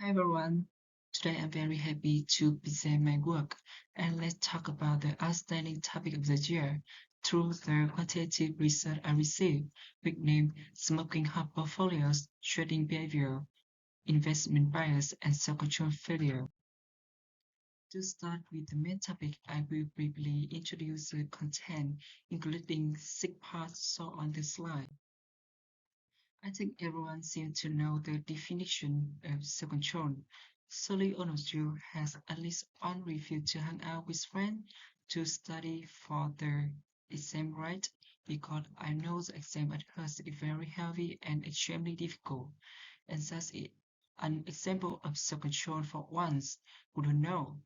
Hi everyone. Today I'm very happy to present my work and let's talk about the outstanding topic of the year through the quantitative research I received, which named Smoking Hub Portfolios, Trading Behavior, Investment Bias, and Self-Control Failure. To start with the main topic, I will briefly introduce the content, including six parts shown on the slide. I think everyone seems to know the definition of self-control. Surely all of you has at least one review to hang out with friends to study for the exam, right? Because I know the exam at first is very heavy and extremely difficult, and that's an example of self-control for once who don't know.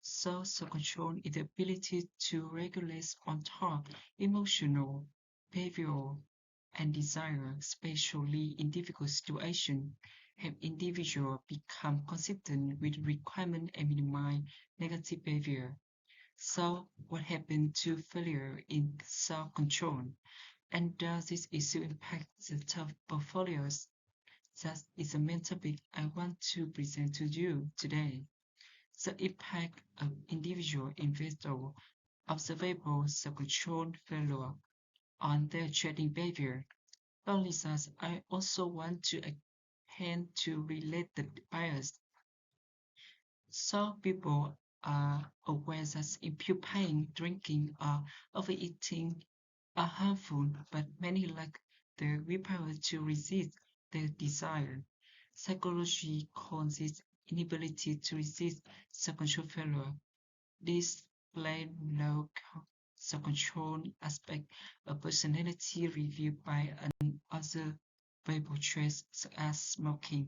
So self-control is the ability to regulate on top emotional, behavioral, and desire, especially in difficult situations, help individuals become consistent with requirement and minimize negative behavior. So what happened to failure in self-control? And does this issue impact the top portfolios? That is the main topic I want to present to you today. The impact of individual investor observable self-control failure on their trading behavior. Not only that, I also want to hand to relate the bias. Some people are aware that impure pain, drinking, or overeating are harmful, but many lack the willpower to resist their desire. Psychology calls it inability to resist self-control failure. This play no self-control aspect of personality reviewed by an observable traits such as smoking.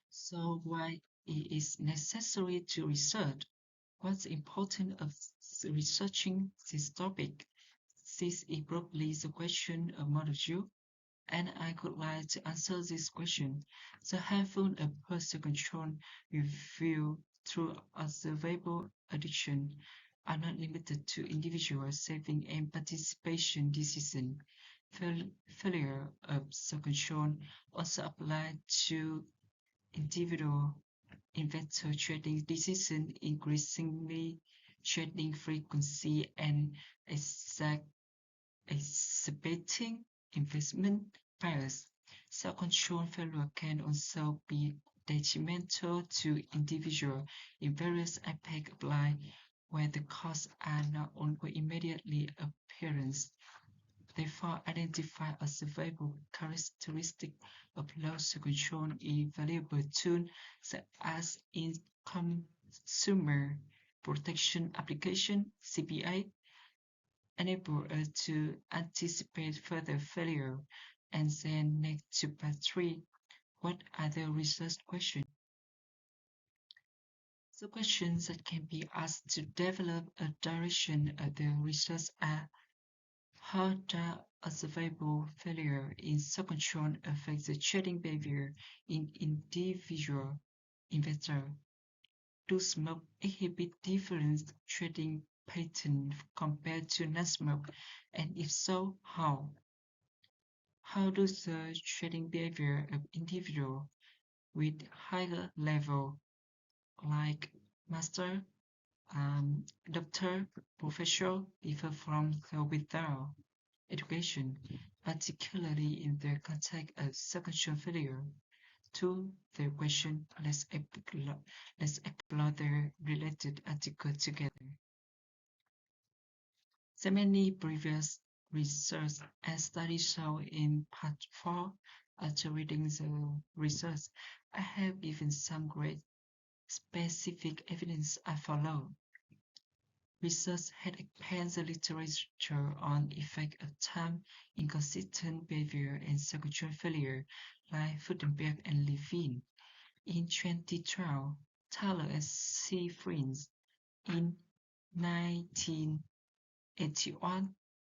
So why it is necessary to research? What's important of researching this topic? This is probably the question of most of you, and I could like to answer this question. The handful of personal control we feel through observable addiction are not limited to individual saving and participation decision. Failure of self-control also apply to individual investor trading decision, increasingly trading frequency and exact exacerbating investment bias. Self-control failure can also be detrimental to individuals in various aspects of life where the costs are not only immediately apparent. Therefore, identify a survivable characteristic of low self-control is valuable tool such as in consumer protection application (CPA) enable us to anticipate further failure. And then next to part three, what are the research questions? The questions that can be asked to develop a direction of the research are how does observable failure in self-control affect the trading behavior in individual investor? Do smoke inhibit different trading pattern compared to non-smoke? And if so, how? How does the trading behavior of individual with higher level like master, doctor, professor differ from the without education, particularly in the context of second failure? To the question, let's explore the related article together. The many previous research and studies show in part 4, after reading the research, I have given some great specific evidence I follow. Research had expanded the literature on effect of time, inconsistent behavior, and self-control failure, like Futenberg and Levine. In 2012, Taylor and C. Friends in 1981,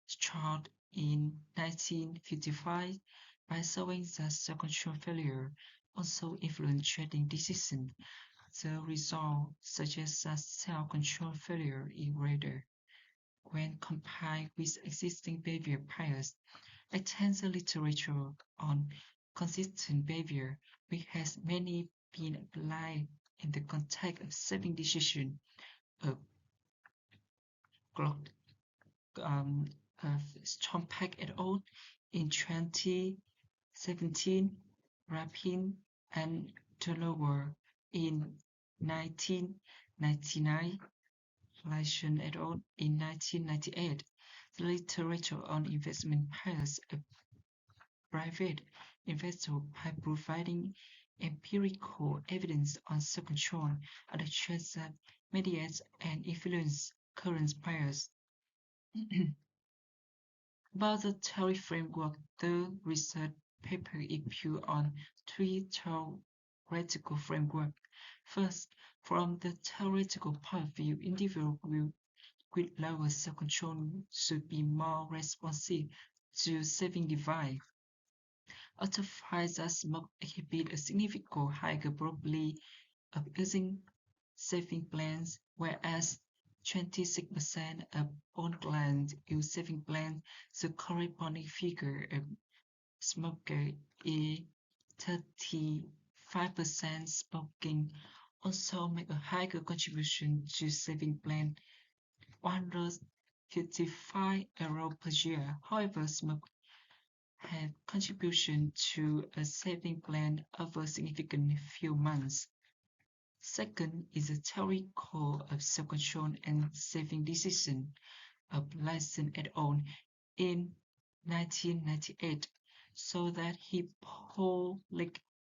Stroud in 1955, by showing that self-control failure also influenced trading decisions. The result suggests that self-control failure is greater when combined with existing behavior bias. Extends the literature on consistent behavior, which has many been applied in the context of saving decision. A Glock um, of Chompak et al. In 2017, Rapin and Delaware in 1999, Leishman et al. In 1998. The literature on investment bias of private investors by providing empirical evidence on self-control and the traits that mediate and influence current bias. About the theory framework, the research paper issued on three theoretical frameworks. First, from the theoretical point of view, individuals with lower self-control should be more responsive to saving device. Authorize that smoke exhibit a significant higher probability of using saving plans, whereas 26% of all clients use saving plans. The corresponding figure of smoker is 35% smoking also make a higher contribution to saving plan, €155 per year. However, smoke have contribution to a saving plan over significant few months. Second is a theory called of self-control and saving decision of Lyson et al. In 1998, so that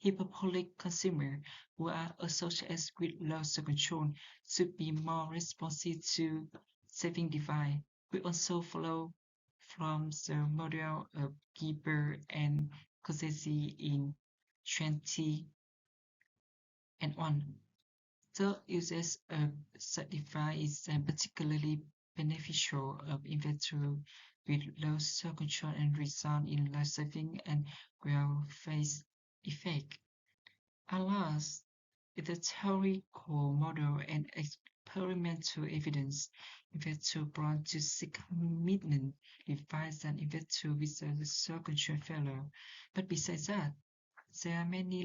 hyperbolic consumers who are associated with low self-control should be more responsive to saving device. We also follow from the model of Gieber and Cossesi in 2001. The uses of certified is particularly beneficial of investors with low self-control and result in life-saving and well-phase effect. Alas, with the theoretical model and experimental evidence, investors prone to seek commitment device and investors with a self-control failure. But besides that, there are many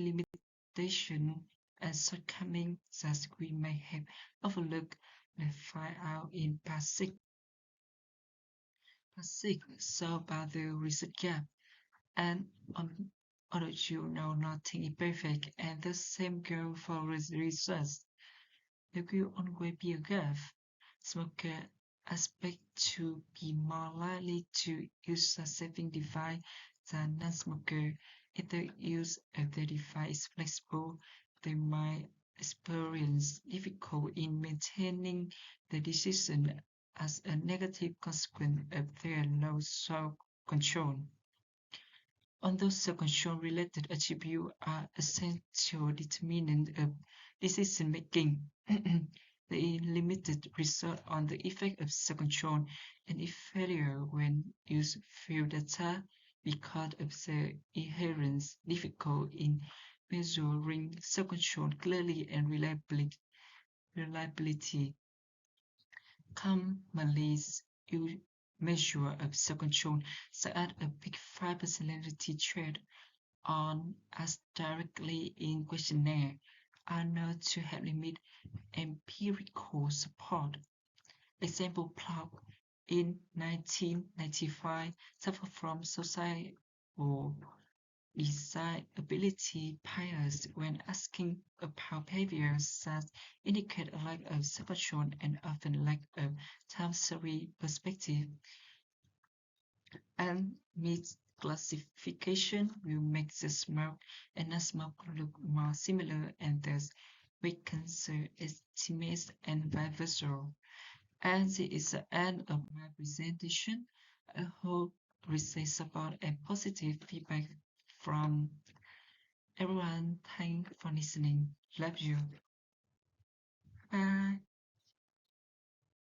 limitations and shortcomings that we may have overlooked and find out in passing. So about the research gap, and although you know nothing is perfect, and the same goes for research, there will always be a gap. Smoker expect to be more likely to use a saving device than non-smoker. If the use of the device is flexible, they might experience difficulty in maintaining the decision as a negative consequence of their low self-control. Although self-control related attributes are essential determinants of decision making, the limited research on the effect of self-control and its failure when used few data because of the inherent difficulty in measuring self-control clearly and reliability. Commonly used measure of self-control such as a Big Five personality trait on as directly in questionnaire are known to have limited empirical support. Example Plough in 1995 suffered from societal desirability bias when asking about behaviors that indicate a lack of self-control and often lack of time series perspective. And misclassification will make the smoke and non-smoke look more similar and thus weaken the estimates and vice versa. And this is the end of my presentation. I hope receive support and positive feedback from everyone. Thanks for listening. Love you. Bye.